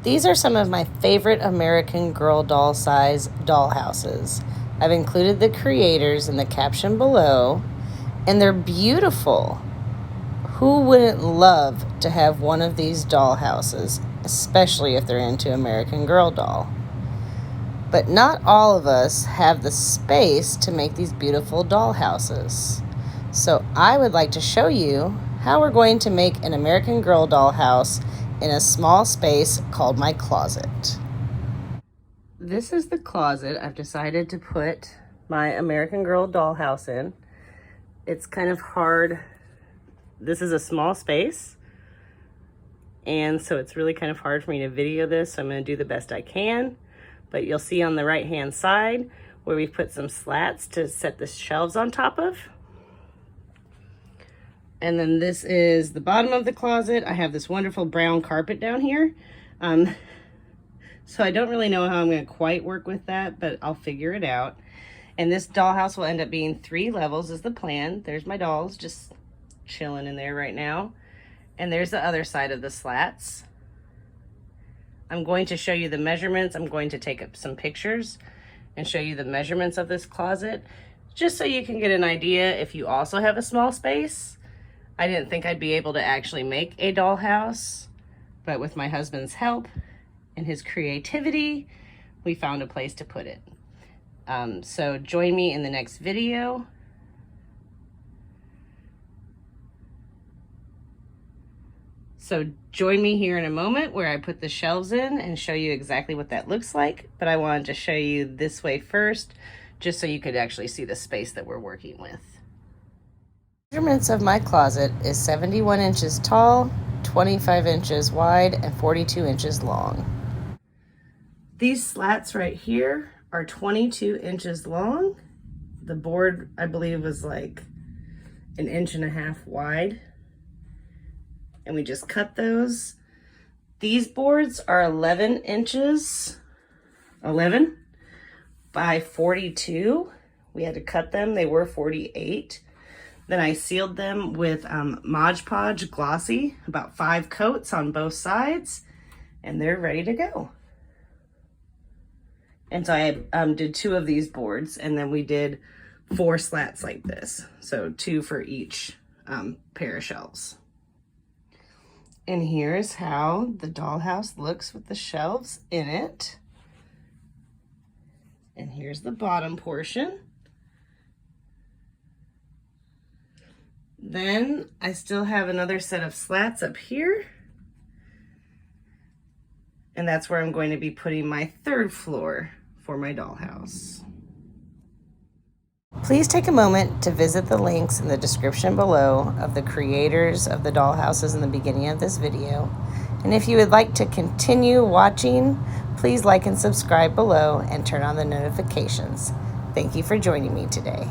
These are some of my favorite American Girl doll size dollhouses. I've included the creators in the caption below, and they're beautiful. Who wouldn't love to have one of these dollhouses, especially if they're into American Girl doll? But not all of us have the space to make these beautiful dollhouses. So I would like to show you how we're going to make an American Girl dollhouse in a small space called my closet. This is the closet I've decided to put my American Girl dollhouse in. It's kind of hard. This is a small space, and so it's really kind of hard for me to video this, so I'm going to do the best I can. But you'll see on the right hand side where we've put some slats to set the shelves on top of. And then this is the bottom of the closet. I have this wonderful brown carpet down here. So I don't really know how I'm going to quite work with that, but I'll figure it out. And this dollhouse will end up being 3 levels is the plan. There's my dolls just chilling in there right now. And there's the other side of the slats. I'm going to show you the measurements. I'm going to take up some pictures and show you the measurements of this closet, just so you can get an idea if you also have a small space. I didn't think I'd be able to actually make a dollhouse, but with my husband's help and his creativity, we found a place to put it. So join me in the next video. So join me here in a moment where I put the shelves in and show you exactly what that looks like. But I wanted to show you this way first, just so you could actually see the space that we're working with. Measurements of my closet is 71 inches tall, 25 inches wide, and 42 inches long. These slats right here are 22 inches long. The board, I believe, was like 1.5 inches wide. And we just cut those. These boards are 11 inches, 11 by 42. We had to cut them, they were 48. Then I sealed them with Mod Podge Glossy, about 5 coats on both sides, and they're ready to go. And so I did 2 of these boards, and then we did 4 slats like this. So 2 for each pair of shelves. And here's how the dollhouse looks with the shelves in it. And here's the bottom portion. Then I still have another set of slats up here. And that's where I'm going to be putting my 3rd floor for my dollhouse. Please take a moment to visit the links in the description below of the creators of the dollhouses in the beginning of this video. And if you would like to continue watching, please like and subscribe below and turn on the notifications. Thank you for joining me today.